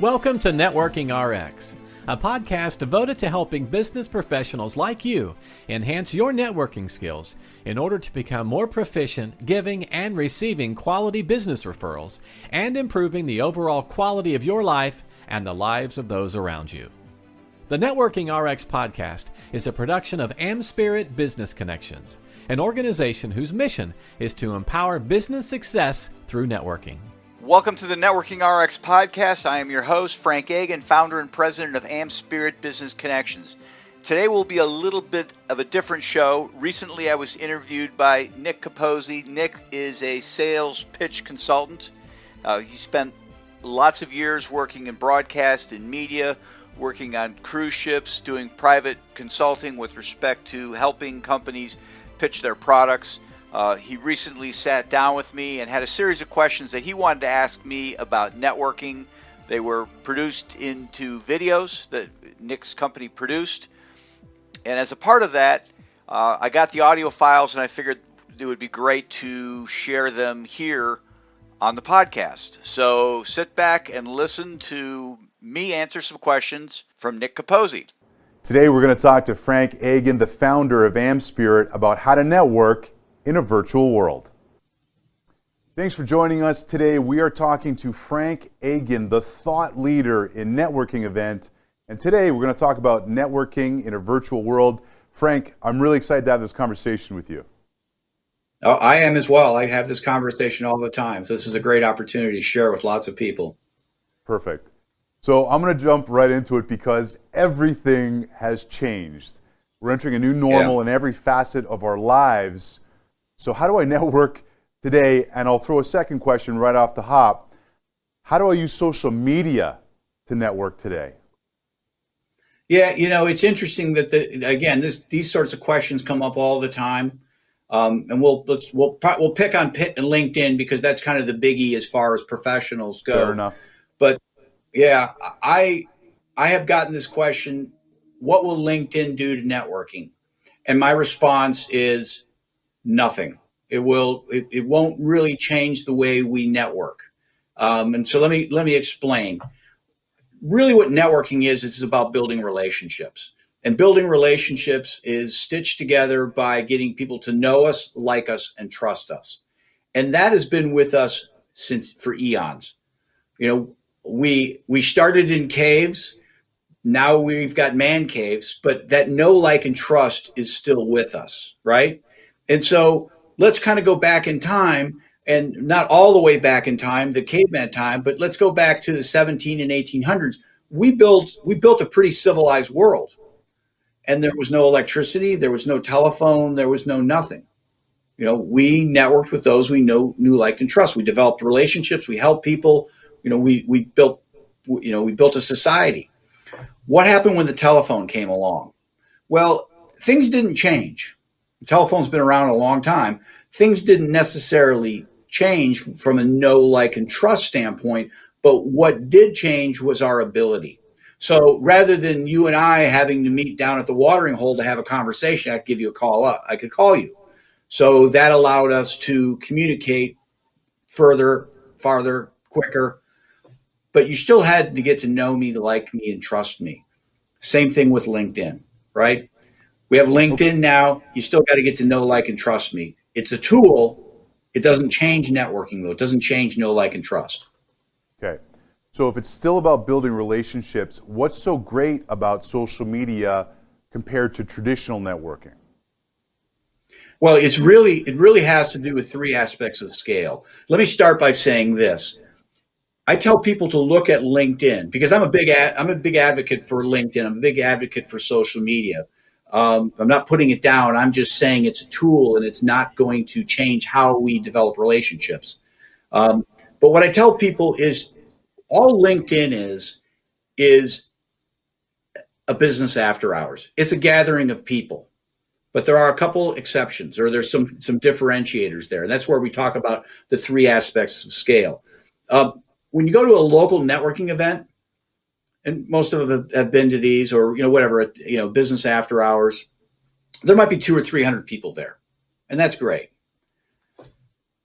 Welcome to Networking RX, a podcast devoted to helping business professionals like you enhance your networking skills in order to become more proficient giving and receiving quality business referrals and improving the overall quality of your life and the lives of those around you. The Networking RX podcast is a production of AmSpirit Business Connections, an organization whose mission is to empower business success through networking. Welcome to the Networking RX podcast. I am your host, Frank Agan, founder and president of AmSpirit Business Connections. Today will be a little bit of a different show. Recently, I was interviewed by Nick Capozzi. Nick is a sales pitch consultant. He spent lots of years working in broadcast and media, working on cruise ships, doing private consulting with respect to helping companies pitch their products. He recently sat down with me and had a series of questions that he wanted to ask me about networking. They were produced into videos that Nick's company produced. And as a part of that, I got the audio files and I figured it would be great to share them here on the podcast. So sit back and listen to me answer some questions from Nick Capozzi. Today we're going to talk to Frank Agan, the founder of AmSpirit, about how to network in a virtual world. Thanks for joining us today. We are talking to Frank Agan, the thought leader in networking event. And today we're going to talk about networking in a virtual world. Frank, I'm really excited to have this conversation with you. Oh, I am as well. I have this conversation all the time. So this is a great opportunity to share with lots of people. Perfect. So I'm going to jump right into it because everything has changed. We're entering a new normal in every facet of our lives. So how do I network today? And I'll throw a second question right off the hop. How do I use social media to network today? Yeah, you know, it's interesting that these sorts of questions come up all the time, and we'll pick on LinkedIn because that's kind of the biggie as far as professionals go. Fair enough. But yeah, I have gotten this question: what will LinkedIn do to networking? And my response is nothing. It won't really change the way we network. And so let me explain. Really what networking is about building relationships. And building relationships is stitched together by getting people to know us, like us, and trust us. And that has been with us for eons. You know, we started in caves. Now we've got man caves, but that know, like, and trust is still with us, right? And so let's kind of go back in time, and not all the way back in time, the caveman time, but let's go back to the 17 and 1800s. We built a pretty civilized world, and there was no electricity, there was no telephone, there was no nothing. You know, we networked with those we knew, liked, and trust. We developed relationships. We helped people. You know, we built a society. What happened when the telephone came along? Well, things didn't change. The telephone's been around a long time. Things didn't necessarily change from a know, like, and trust standpoint, but what did change was our ability. So rather than you and I having to meet down at the watering hole to have a conversation, I could give you a call up. I could call you. So that allowed us to communicate further, farther, quicker, but you still had to get to know me, like me, and trust me. Same thing with LinkedIn, right? We have LinkedIn now. You still got to get to know, like, and trust me. It's a tool. It doesn't change networking, though. It doesn't change know, like, and trust. Okay. So if it's still about building relationships, what's so great about social media compared to traditional networking? Well, it really has to do with three aspects of scale. Let me start by saying this. I tell people to look at LinkedIn because I'm a big advocate for LinkedIn. I'm a big advocate for social media. I'm not putting it down. I'm just saying it's a tool and it's not going to change how we develop relationships. But what I tell people is all LinkedIn is a business after hours. It's a gathering of people. But there are a couple exceptions, or there's some differentiators there. And that's where we talk about the three aspects of scale. When you go to a local networking event, and most of them have been to these, or whatever, business after hours, there might be 200 or 300 people there, and that's great.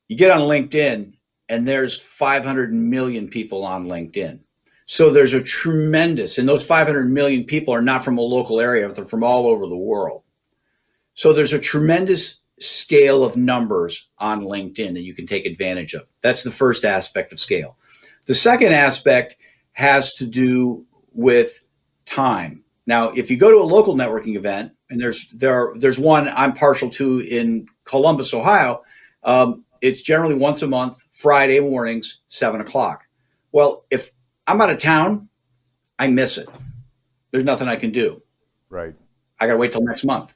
You get on LinkedIn, and there's 500 million people on LinkedIn. So there's a tremendous, and those 500 million people are not from a local area, they're from all over the world. So there's a tremendous scale of numbers on LinkedIn that you can take advantage of. That's the first aspect of scale. The second aspect has to do with time. Now, if you go to a local networking event, and there's one I'm partial to in Columbus, Ohio, it's generally once a month, Friday mornings, 7:00. Well, if I'm out of town, I miss it. There's nothing I can do. Right. I got to wait till next month.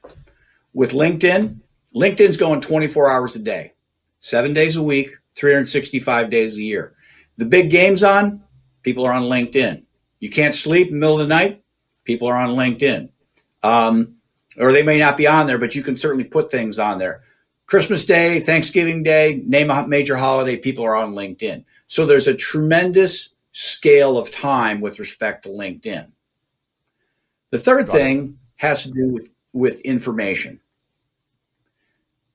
With LinkedIn's going 24 hours a day, 7 days a week, 365 days a year. The big game's on, people are on LinkedIn. You can't sleep in the middle of the night, people are on LinkedIn. Or they may not be on there, but you can certainly put things on there. Christmas Day, Thanksgiving Day, name a major holiday, people are on LinkedIn. So there's a tremendous scale of time with respect to LinkedIn. The third thing has to do with information.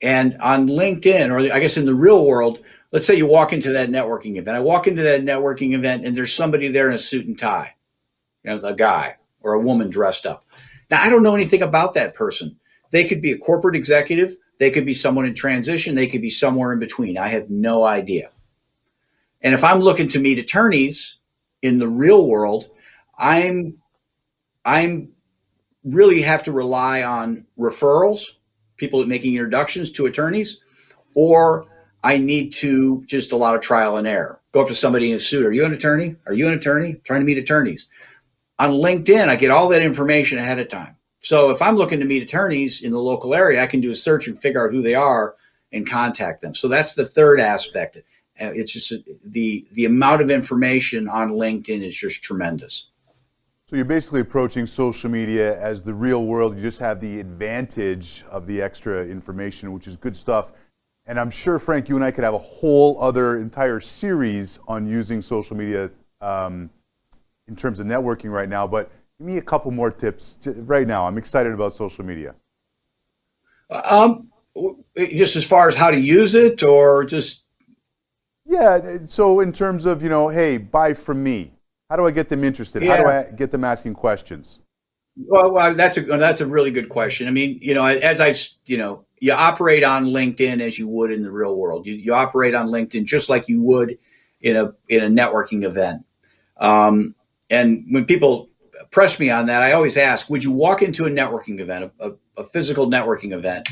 And on LinkedIn, or I guess in the real world, let's say you walk into that networking event. I walk into that networking event and there's somebody there in a suit and tie, a guy or a woman dressed up. Now, I don't know anything about that person. They could be a corporate executive. They could be someone in transition. They could be somewhere in between. I have no idea. And if I'm looking to meet attorneys in the real world, I'm really have to rely on referrals, people making introductions to attorneys, or I need to just a lot of trial and error. Go up to somebody in a suit. Are you an attorney? Are you an attorney? Trying to meet attorneys. On LinkedIn, I get all that information ahead of time. So if I'm looking to meet attorneys in the local area, I can do a search and figure out who they are and contact them. So that's the third aspect. It's just the amount of information on LinkedIn is just tremendous. So you're basically approaching social media as the real world. You just have the advantage of the extra information, which is good stuff. And I'm sure, Frank, you and I could have a whole other entire series on using social media in terms of networking right now. But give me a couple more tips right now. I'm excited about social media. Just as far as how to use it, or just? Yeah, so in terms of, hey, buy from me. How do I get them interested? Yeah. How do I get them asking questions? Well, that's a really good question. I mean, you operate on LinkedIn as you would in the real world. You operate on LinkedIn just like you would in a networking event. And when people press me on that, I always ask, would you walk into a networking event, a physical networking event,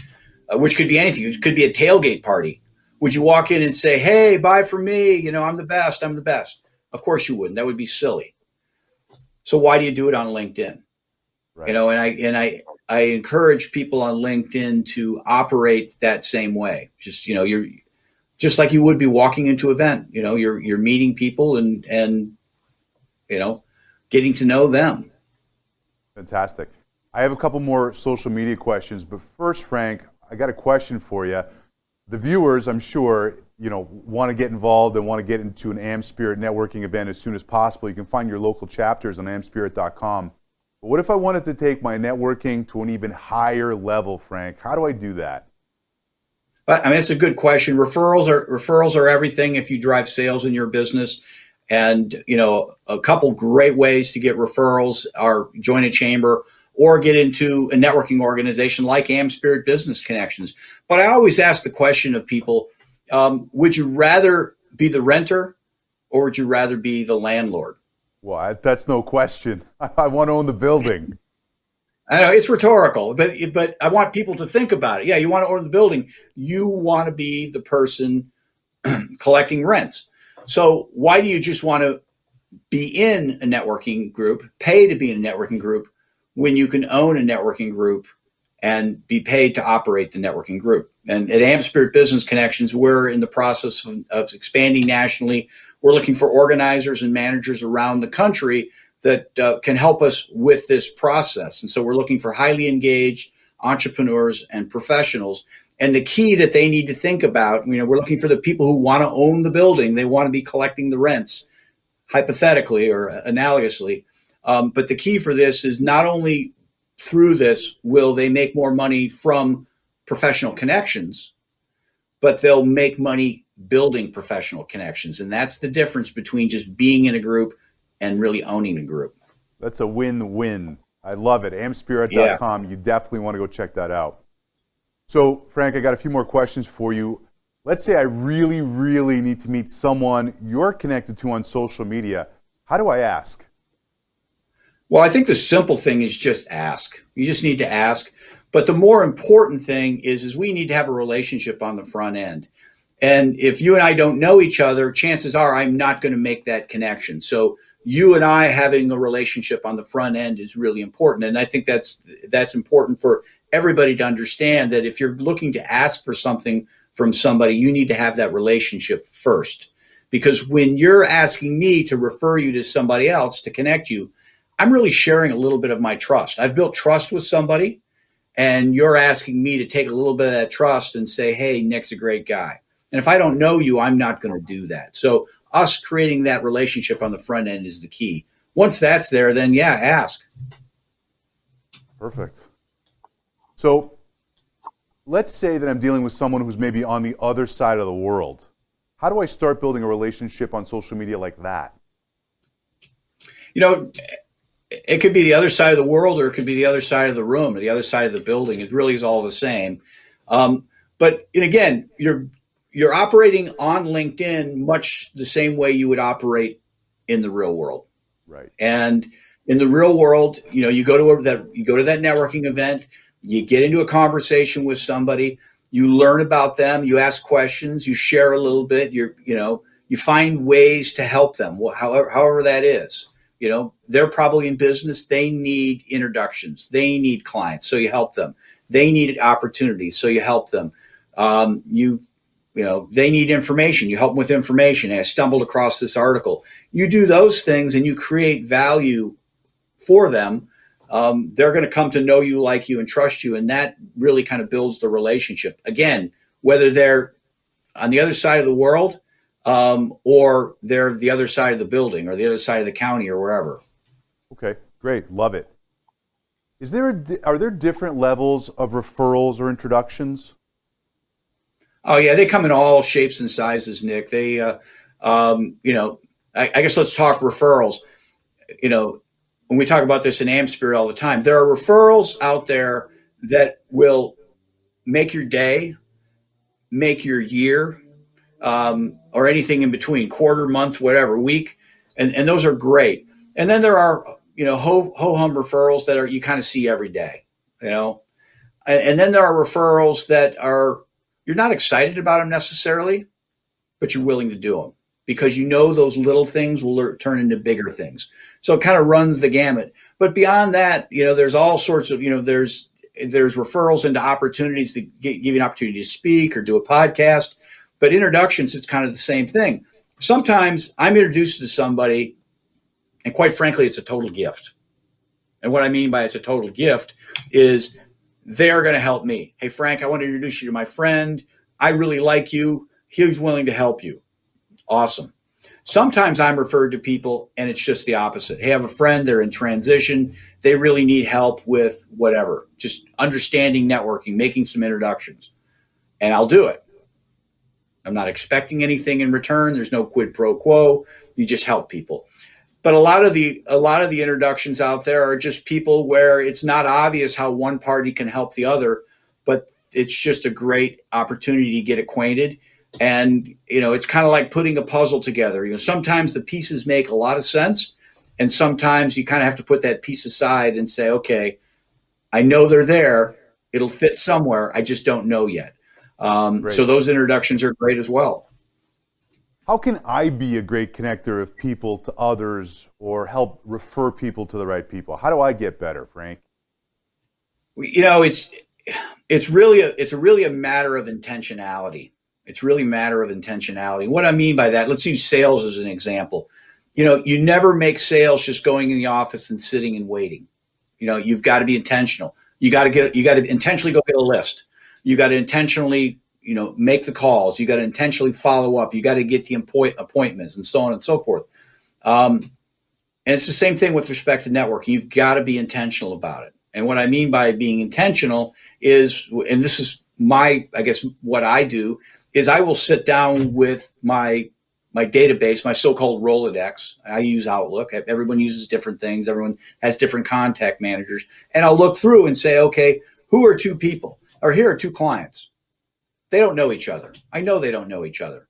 which could be anything. It could be a tailgate party. Would you walk in and say, hey, buy from me? I'm the best. I'm the best. Of course you wouldn't. That would be silly. So why do you do it on LinkedIn? Right. And I encourage people on LinkedIn to operate that same way. Just, you're just like you would be walking into an event. You're meeting people and getting to know them. Fantastic. I have a couple more social media questions, but first, Frank, I got a question for you. The viewers, I'm sure, want to get involved and want to get into an AmSpirit networking event as soon as possible. You can find your local chapters on amspirit.com. But what if I wanted to take my networking to an even higher level, Frank? How do I do that? I mean, it's a good question. Referrals are everything if you drive sales in your business. And, a couple great ways to get referrals are join a chamber or get into a networking organization like AmSpirit Business Connections. But I always ask the question of people, would you rather be the renter or would you rather be the landlord? Well, that's no question. I want to own the building. I know it's rhetorical, but I want people to think about it. Yeah, you want to own the building. You want to be the person collecting rents. So why do you just want to be in a networking group, pay to be in a networking group, when you can own a networking group and be paid to operate the networking group? And at AmSpirit Business Connections, we're in the process of expanding nationally. We're looking for organizers and managers around the country that can help us with this process. And so we're looking for highly engaged entrepreneurs and professionals. And the key that they need to think about, we're looking for the people who want to own the building. They want to be collecting the rents, hypothetically or analogously. But the key for this is not only through this will they make more money from professional connections, but they'll make money building professional connections. And that's the difference between just being in a group, and really owning the group. That's a win-win. I love it. AmSpirit.com. You definitely want to go check that out. So, Frank, I got a few more questions for you. Let's say I really, really need to meet someone you're connected to on social media. How do I ask? Well, I think the simple thing is just ask. You just need to ask. But the more important thing is we need to have a relationship on the front end. And if you and I don't know each other, chances are I'm not going to make that connection. So you and I having a relationship on the front end is really important. And I think that's important for everybody to understand, that if you're looking to ask for something from somebody, you need to have that relationship first. Because when you're asking me to refer you to somebody else to connect you, I'm really sharing a little bit of my trust. I've built trust with somebody, and you're asking me to take a little bit of that trust and say, hey, Nick's a great guy. And if I don't know you, I'm not going to do that. So us creating that relationship on the front end is the key. Once that's there, then yeah, ask. Perfect. So let's say that I'm dealing with someone who's maybe on the other side of the world. How do I start building a relationship on social media like that? You know, it could be the other side of the world, or it could be the other side of the room, or the other side of the building. It really is all the same. But and again, you're operating on LinkedIn much the same way you would operate in the real world. Right. And in the real world, you go to that networking event, you get into a conversation with somebody, you learn about them, you ask questions, you share a little bit, you find ways to help them, however that is. They're probably in business. They need introductions. They need clients. So you help them. They need opportunities. So you help them. They need information. You help them with information. I stumbled across this article. You do those things and you create value for them. They're going to come to know you, like you, and trust you. And that really kind of builds the relationship. Again, whether they're on the other side of the world, or they're the other side of the building, or the other side of the county, or wherever. Okay, great. Love it. Are there different levels of referrals or introductions? Oh yeah, they come in all shapes and sizes, Nick. They, I guess let's talk referrals. When we talk about this in AmSpirit all the time, there are referrals out there that will make your day, make your year, or anything in between, quarter, month, whatever, week. And those are great. And then there are, ho-hum referrals that you kind of see every day, and then there are referrals that are, you're not excited about them necessarily, but you're willing to do them because those little things will turn into bigger things. So it kind of runs the gamut. But beyond that, there's all sorts of, there's referrals into opportunities to give you an opportunity to speak or do a podcast. But introductions, it's kind of the same thing. Sometimes I'm introduced to somebody, and quite frankly, it's a total gift. And what I mean by it's a total gift is they're going to help me. Hey, Frank, I want to introduce you to my friend. I really like you. He's willing to help you. Awesome. Sometimes I'm referred to people and it's just the opposite. Hey, I have a friend, they're in transition. They really need help with whatever, just understanding networking, making some introductions, and I'll do it. I'm not expecting anything in return. There's no quid pro quo. You just help people. But a lot of the introductions out there are just people where it's not obvious how one party can help the other, but it's just a great opportunity to get acquainted. And, it's kind of like putting a puzzle together. Sometimes the pieces make a lot of sense. And sometimes you kind of have to put that piece aside and say, okay, I know they're there. It'll fit somewhere. I just don't know yet. So those introductions are great as well. How can I be a great connector of people to others or help refer people to the right people? How do I get better, Frank? It's really a matter of intentionality. It's really a matter of intentionality. What I mean by that, let's use sales as an example. You never make sales just going in the office and sitting and waiting. You've got to be intentional. You got to intentionally go get a list. You got to intentionally, make the calls. You got to intentionally follow up. You got to get the appointments and so on and so forth. And it's the same thing with respect to networking. You've got to be intentional about it. And what I mean by being intentional is, and this is what I do, is I will sit down with my database, my so-called Rolodex. I use Outlook. Everyone uses different things. Everyone has different contact managers. And I'll look through and say, okay, who are two people? Or here are two clients. They don't know each other. I know they don't know each other.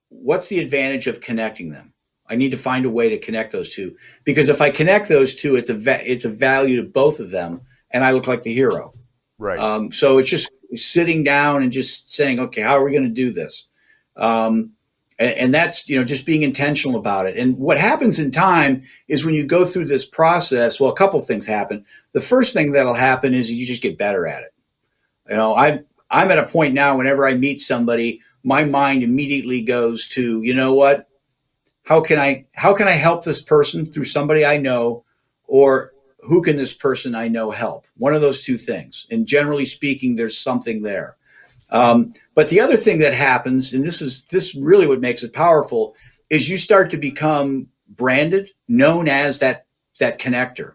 What's the advantage of connecting them? I need to find a way to connect those two, because if I connect those two, it's a value to both of them, and I look like the hero. Right. So it's just sitting down and just saying, okay, how are we going to do this? And that's, just being intentional about it. And what happens in time is when you go through this process, well, a couple of things happen. The first thing that'll happen is you just get better at it. I'm at a point now, whenever I meet somebody, my mind immediately goes to, you know what? How can I help this person through somebody I know, or who can this person I know help? One of those two things. And generally speaking, there's something there. But the other thing that happens, and this really what makes it powerful, is you start to become branded, known as that connector.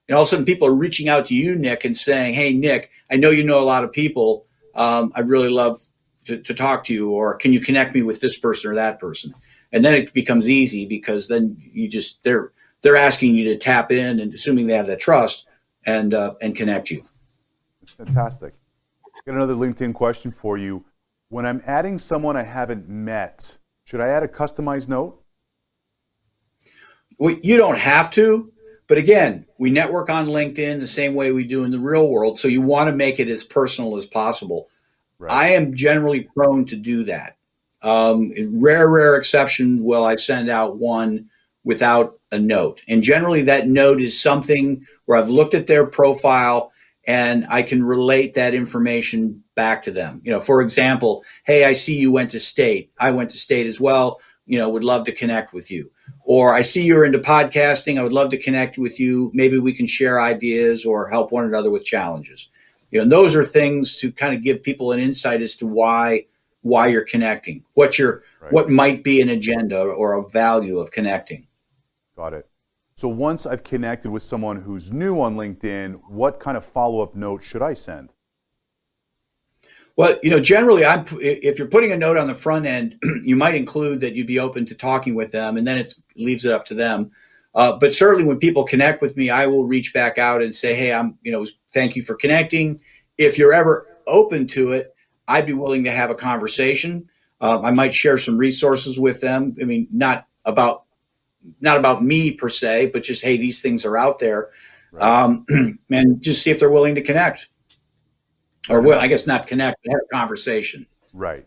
And all of a sudden people are reaching out to you, Nick, and saying, hey, Nick, I know you know a lot of people. I'd really love to talk to you, or can you connect me with this person or that person? And then it becomes easy, because then they're asking you to tap in, and assuming they have that trust, and connect you. That's fantastic. Got another LinkedIn question for you. When I'm adding someone I haven't met, should I add a customized note? Well, you don't have to, but again, we network on LinkedIn the same way we do in the real world. So you want to make it as personal as possible. Right. I am generally prone to do that. Rare exception will I send out one without a note. And generally that note is something where I've looked at their profile and I can relate that information back to them. For example, hey, I see you went to state. I went to state as well. Would love to connect with you. Or I see you're into podcasting. I would love to connect with you. Maybe we can share ideas or help one another with challenges. And those are things to kind of give people an insight as to why you're connecting, what might be an agenda or a value of connecting. Got it. So once I've connected with someone who's new on LinkedIn, what kind of follow-up note should I send? Well, generally, if you're putting a note on the front end, you might include that you'd be open to talking with them, and then it leaves it up to them. But certainly when people connect with me, I will reach back out and say, hey, thank you for connecting. If you're ever open to it, I'd be willing to have a conversation. I might share some resources with them. I mean, not about me per se, but just, hey, these things are out there. Right. And just see if they're willing to connect. Or, I guess not connect, but have a conversation. Right.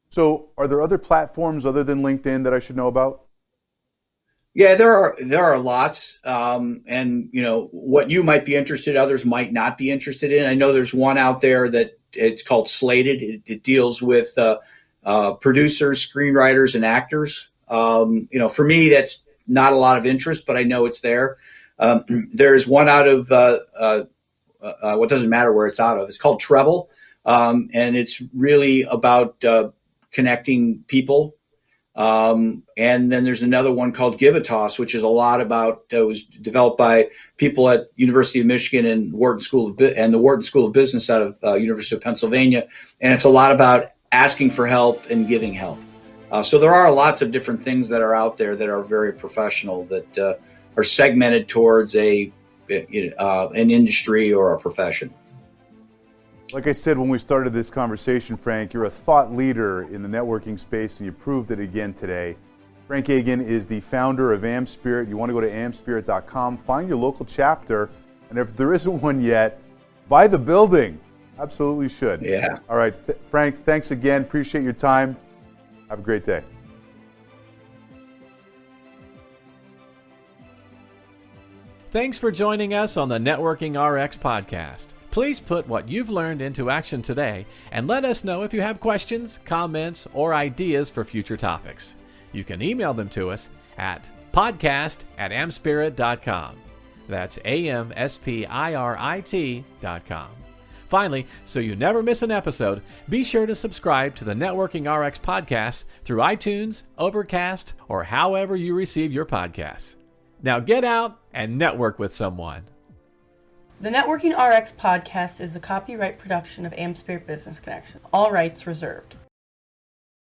So are there other platforms other than LinkedIn that I should know about? Yeah, there are lots. And, what you might be interested in, others might not be interested in. I know there's one out there that it's called Slated. It deals with producers, screenwriters, and actors. For me, that's not a lot of interest, but I know it's there. There's one out of what doesn't matter where it's out of. It's called Treble, and it's really about connecting people. And then there's another one called Give a Toss, which is a lot about. It was developed by people at University of Michigan and the Wharton School of Business out of University of Pennsylvania, and it's a lot about asking for help and giving help. So there are lots of different things that are out there that are very professional, that are segmented towards an industry or a profession. Like I said when we started this conversation, Frank, you're a thought leader in the networking space, and you proved it again today. Frank Agan is the founder of AmSpirit. You want to go to amspirit.com, find your local chapter, and if there isn't one yet, buy the building. Absolutely should. Yeah. All right, Frank, thanks again. Appreciate your time. Have a great day. Thanks for joining us on the Networking RX podcast. Please put what you've learned into action today and let us know if you have questions, comments, or ideas for future topics. You can email them to us at podcast@amspirit.com. That's AmSpirit.com. Finally, so you never miss an episode, be sure to subscribe to the Networking RX podcast through iTunes, Overcast, or however you receive your podcasts. Now get out and network with someone. The Networking RX podcast is the copyright production of AmSpirit Business Connection. All rights reserved.